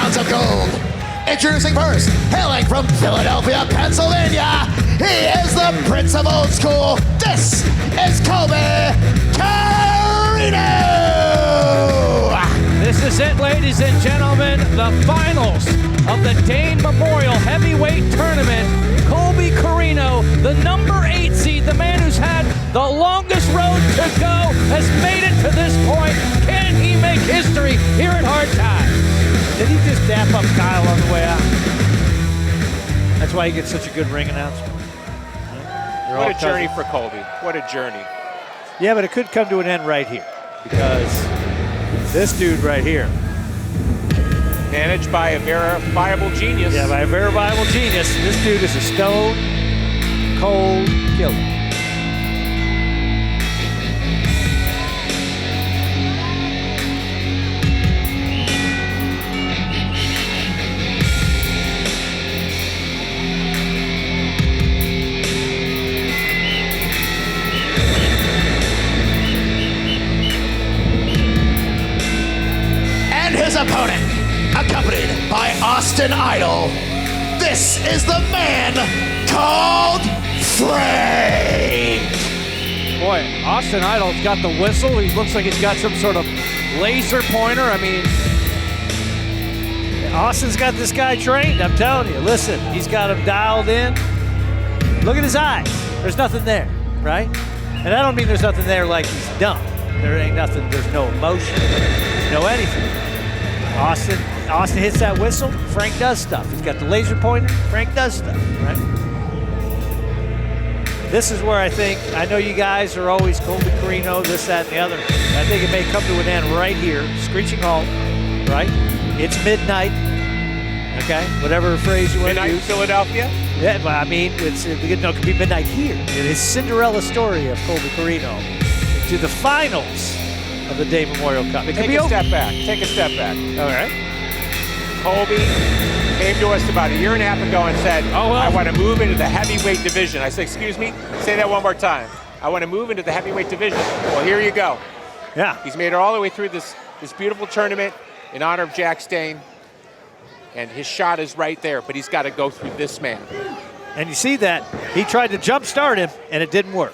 pounds of gold. Introducing first, hailing from Philadelphia, Pennsylvania, he is the Prince of Old School. This is Colby Corino! This is it, ladies and gentlemen, the finals of the DANE Memorial Heavyweight Tournament. Colby Corino, the number 8 seed, the man who's had the longest road to go, has made it to this point. Can he make history here at Hard Times? Did he just dap up Kyle on the way out? That's why he gets such a good ring announcement. What a journey for Colby. What a journey. Yeah, but it could come to an end right here because this dude right here. Managed by a verifiable genius. Yeah, by a verifiable genius. This dude is a stone cold killer. His opponent, accompanied by Austin Idol, this is the man called Frank. Boy, Austin Idol's got the whistle. He looks like he's got some sort of laser pointer. I mean, Austin's got this guy trained, I'm telling you. Listen, he's got him dialed in. Look at his eyes. There's nothing there, right? And I don't mean there's nothing there like he's dumb. There ain't nothing, there's no emotion, there's no anything. Austin hits that whistle, Frank does stuff. He's got the laser pointer, Frank does stuff, right? This is where I know you guys are always Colby Corino, this, that, and the other. I think it may come to an end right here, screeching halt, right? It's midnight, okay? Whatever phrase you want to use. Midnight in Philadelphia? Yeah, but I mean, it could be midnight here. It is Cinderella story of Colby Corino to the finals of the DANE Memorial Cup. Take a step back. Take a step back. All right. Colby came to us about a year and a half ago and said, I want to move into the heavyweight division. I said, excuse me? Say that one more time. I want to move into the heavyweight division. Well, here you go. Yeah. He's made it all the way through this beautiful tournament in honor of JAX DANE. And his shot is right there, but he's got to go through this man. And you see that. He tried to jump start him, and it didn't work.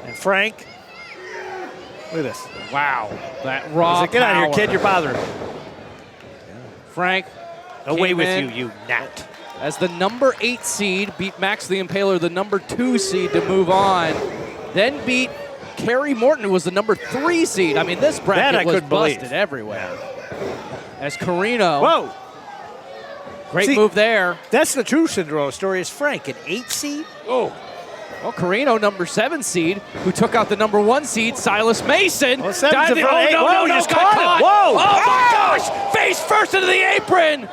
And Frank, look at this. wow, that raw Like, get out of here, power. kid. You're bothering me. Frank Away came with in you gnat. as the number 8 seed, beat Max the Impaler, the number 2 seed, to move on. Then beat Kerry Morton, who was the number 3 seed. I mean, this bracket was busted everywhere. As Corino. Whoa. Great See, move there. That's the true Cinderella story is Frank, an 8 seed? Oh. Well, Corino, number 7 seed, who took out the number 1 seed, Silas Mason. Well, 7's in front of 8. Whoa, he just got caught him. Whoa. Oh, my gosh. Face first into the apron.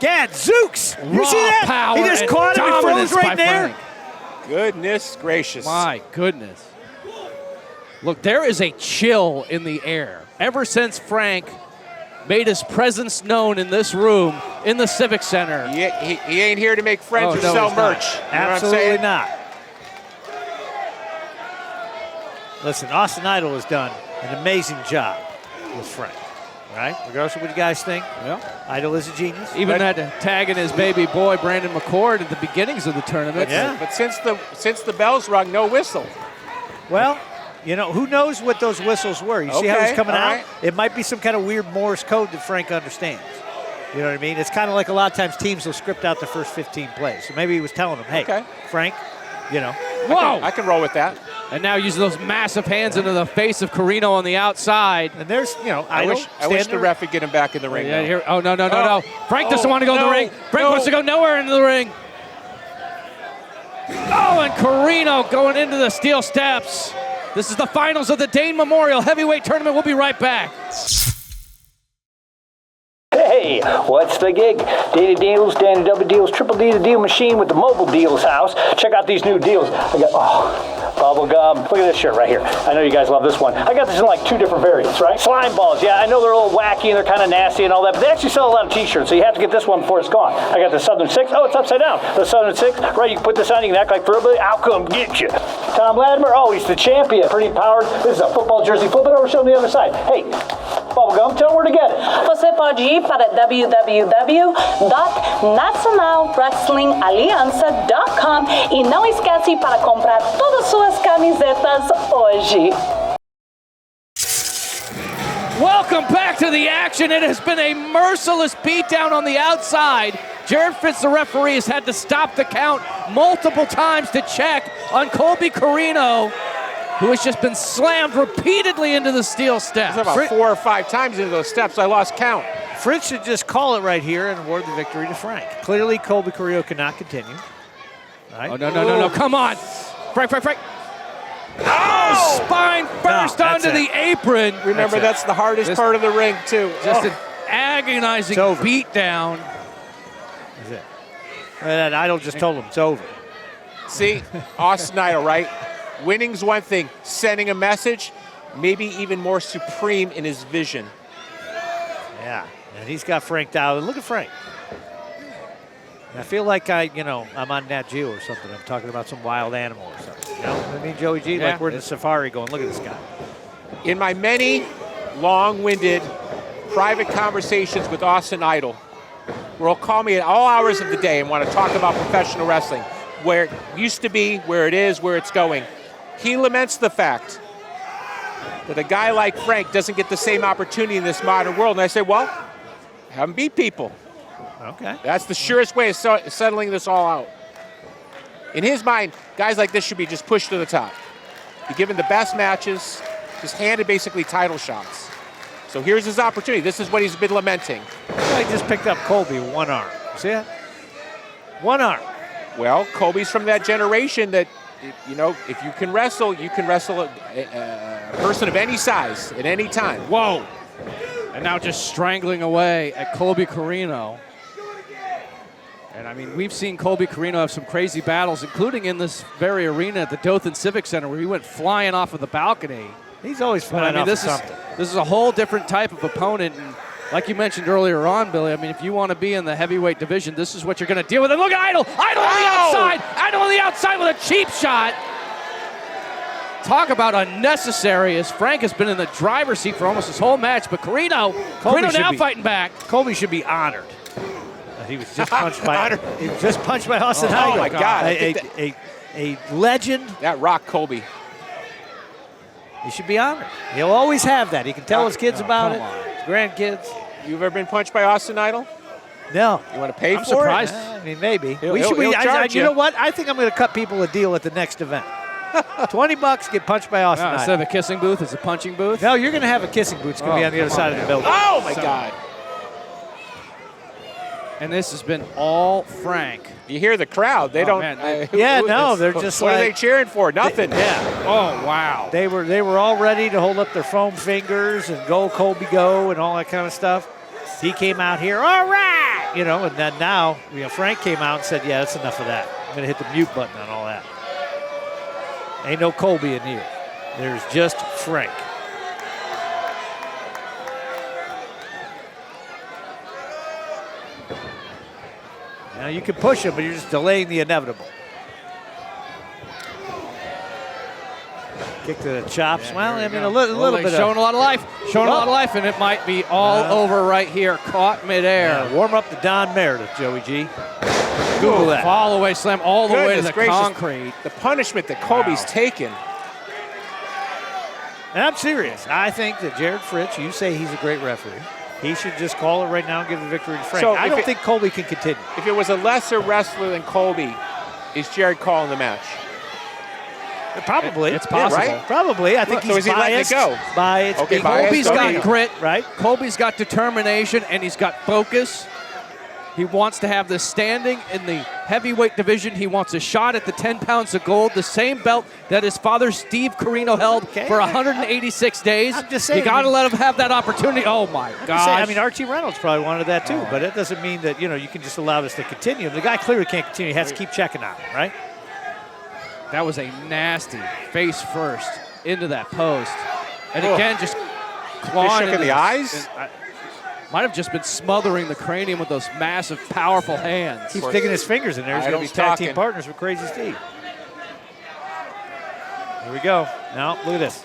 Gad, Zooks. You see that? Power He just and caught him and dominance froze by right there. Frank. Goodness gracious. My goodness. Look, there is a chill in the air. Ever since Frank made his presence known in this room, in the Civic Center. He ain't here to make friends or sell merch. You know what I'm Absolutely saying? not. Listen, Austin Idol has done an amazing job with Frank, right? Regardless of what you guys think, Idol is a genius. Even had to tag in his baby boy, Brandon McCord, at the beginnings of the tournament. Yeah. But since the bells rung, no whistle. Well, you know, who knows what those whistles were? You see how he's coming out? Right. It might be some kind of weird Morse code that Frank understands. You know what I mean? It's kind of like a lot of times teams will script out the first 15 plays. So maybe he was telling them, hey, Frank, you know. Whoa! I can roll with that. And now using those massive hands into the face of Corino on the outside. And there's, you know, I wish the ref would get him back in the ring. Yeah, here, oh, no. Frank doesn't want to go in the ring. Frank wants to go nowhere into the ring. Oh, and Corino going into the steel steps. This is the finals of the DANE Memorial Heavyweight Tournament. We'll be right back. Hey, what's the gig? Day to deals, Danny double deals, triple D the deal machine with the mobile deals house. Check out these new deals. I got, bubble gum. Look at this shirt right here. I know you guys love this one. I got this in like 2 different variants, right? Slime balls. Yeah, I know they're a little wacky and they're kind of nasty and all that, but they actually sell a lot of t-shirts, so you have to get this one before it's gone. I got the Southern Six. Oh, it's upside down. The Southern Six. Right, you can put this on, you can act like Thrillbilly. I'll come get you. Thom Latimer. Oh, he's the champion. Pretty powered. This is a football jersey. Flip it over, show them the other side. Hey, Bubblegum, tell them where to get it. Você pode ir para www.nationalwrestlingaliança.com e não esquece para comprar todas suas camisetas hoje. Welcome back to the action. It has been a merciless beatdown on the outside. Jared Fitz, the referee, has had to stop the count multiple times to check on Colby Corino, who has just been slammed repeatedly into the steel steps. About 4 or 5 times into those steps. I lost count. Fritz should just call it right here and award the victory to Frank. Clearly, Colby Corino cannot continue. Right? Oh, no. Come on. Frank. Oh! Spine first onto the apron. Remember, that's the hardest part of the ring, too. Just an agonizing beatdown. That's it. That Idol just told him it's over. See, Austin Idol, right? Winning's one thing. Sending a message, maybe even more supreme in his vision. Yeah, and he's got Frank dialed. Look at Frank. I feel like I'm on Nat Geo or something. I'm talking about some wild animal or something. You know what I mean, Joey G? Yeah. Like we're in the safari going, look at this guy. In my many long-winded private conversations with Austin Idol, where he'll call me at all hours of the day and want to talk about professional wrestling, where it used to be, where it is, where it's going, he laments the fact that a guy like Frank doesn't get the same opportunity in this modern world. And I say, well, have him beat people. Okay. That's the surest way of settling this all out. In his mind, guys like this should be just pushed to the top. Be given the best matches, just handed basically title shots. So here's his opportunity. This is what he's been lamenting. He just picked up Colby with one arm. See that? One arm. Well, Colby's from that generation that, if you can wrestle a person of any size at any time. Whoa. And now just strangling away at Colby Corino. And I mean, we've seen Colby Corino have some crazy battles, including in this very arena at the Dothan Civic Center, where he went flying off of the balcony. He's always flying off this of something. This is a whole different type of opponent. And like you mentioned earlier on, Billy, I mean, if you want to be in the heavyweight division, this is what you're going to deal with. And look at Idol! Idol on the outside! Idol on the outside with a cheap shot! Talk about unnecessary, as Frank has been in the driver's seat for almost his whole match, but Corino now fighting back. Colby should be honored. He was just punched by Austin Idol. Oh my God! A legend. That rocked Colby. He should be honored. He'll always have that. He can tell his kids about it, his grandkids. You've ever been punched by Austin Idol? No. You want to pay I'm for surprised. it? I mean, maybe. He'll charge you know what? I think I'm going to cut people a deal at the next event. $20, get punched by Austin Idol. Instead of a kissing booth, it's a punching booth? No, you're going to have a kissing booth. It's going to be on the other side of the building. Oh, my God. And this has been all Frank. You hear the crowd. They don't. Man, they're just what are they cheering for? Nothing. Oh, wow. They were all ready to hold up their foam fingers and go Colby go and all that kind of stuff. He came out here, all right, and then now, Frank came out and said, yeah, that's enough of that. I'm going to hit the mute button on all that. Ain't no Colby in here. There's just Frank. Now you can push him, but you're just delaying the inevitable. Kick to the chops. Yeah, well, I mean, a little bit. Showing a lot of life. Showing a lot of life, and it might be all over right here. Caught midair. Yeah, warm up the Don Meredith, Joey G. Google that. Fall away slam all the way to the concrete. The punishment that Colby's taken. And I'm serious. I think that Jared Fritz, you say he's a great referee. He should just call it right now and give the victory to Frank. So I don't think Colby can continue. If it was a lesser wrestler than Colby, is Jared calling the match? Probably. It's possible. Yeah, right? Probably. I think So is he letting it go? Biased. Okay, biased. Colby's got Okay. grit. Right. Colby's got determination, and he's got focus. He wants to have this standing in the heavyweight division. He wants a shot at the 10 pounds of gold, the same belt that his father, Steve Corino, held for 186 days. I'm just saying. You got to let him have that opportunity. Oh, my God. I mean, Archie Reynolds probably wanted that too, but it doesn't mean that, you can just allow this to continue. The guy clearly can't continue. He has to keep checking on him, right? That was a nasty face first into that post. And again, just clawing Shook in the eyes? Might have just been smothering the cranium with those massive, powerful hands. He's sticking his fingers in there. He's going to be tag team partners with Crazy Steve. Here we go. Now, look at this.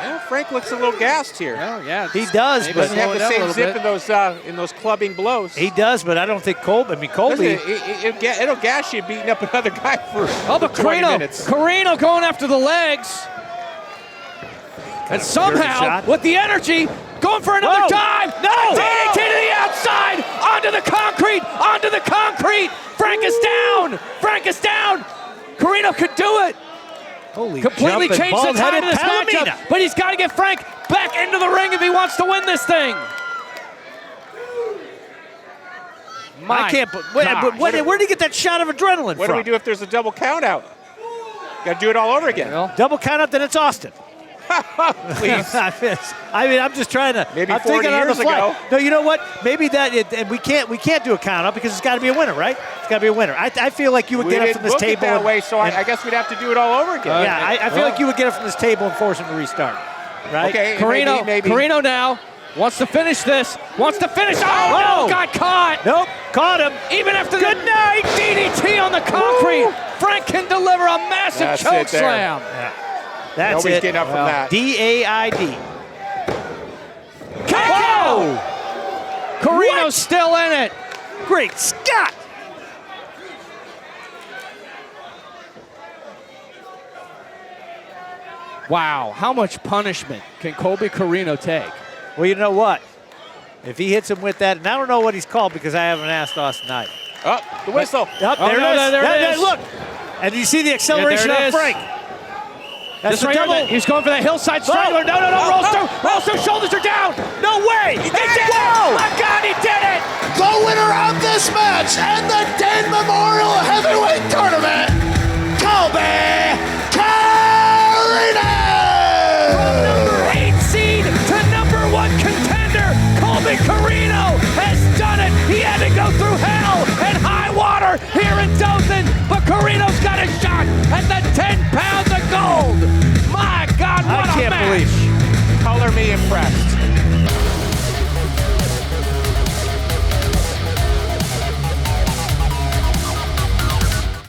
Yeah, Frank looks a little gassed here. Oh, yeah. He does, Maybe but Doesn't have the slow it down a same little zip bit. in those clubbing blows. he does, but I don't think Colby. I mean, Colby. Listen, it'll gas you beating up another guy for Oh, but 20 Corino, minutes. Corino going after the legs. And somehow, shot. with the energy, going for another Whoa. dive. No! DDT to the outside, onto the concrete, onto the concrete. Frank is down. Frank is down. Corino could do it. Holy Completely jumping, changed the tide of this Palomino. matchup. But he's got to get Frank back into the ring if he wants to win this thing. I can't. Wait, gosh. but where did he get that shot of adrenaline What from? do we do if there's a double count out? Got to do it all over again. Well, Double count up, then it's Austin. Please. I mean, I'm just trying to. Maybe I'm 40 thinking on the years fly. ago. No, you know what? Maybe that, and we can't do a count up because it's got to be a winner, right? It's got to be a winner. I feel like you would We get up didn't from this book it table. that and- way, so and- I guess we'd have to do it all over again. yeah, I feel like you would get up from this table and force him to restart, right? Okay, Corino, maybe. Corino now wants to finish this. Wants to finish. Oh, no, got caught. Nope, caught him. Even after Good the night. DDT on the concrete, Woo. Frank can deliver a massive That's choke it there. slam. That's Nobody's it. getting up from that. DAID. Whoa! Corino's What? still in it. Great Scott! Wow, how much punishment can Colby Corino take? Well, you know what? If he hits him with that, and I don't know what he's called because I haven't asked Austin Knight. Oh, the whistle. Up, Oh, there no, it is. there it is. Look, and you see the acceleration it on is. Frank. That's This right a double. here, he's going for that hillside strangler. No, rolls through, shoulders are down. No way! He did it! Oh my God, he did it! The winner of this match and the DANE Memorial Heavyweight Tournament, Colby Corino! From number 8 seed to number 1 contender, Colby Corino has done it. He had to go through hell and high water here in Dothan, but Corino's got a shot at the 10 pounds of gold. My God, what I a can't match! believe. Color me impressed.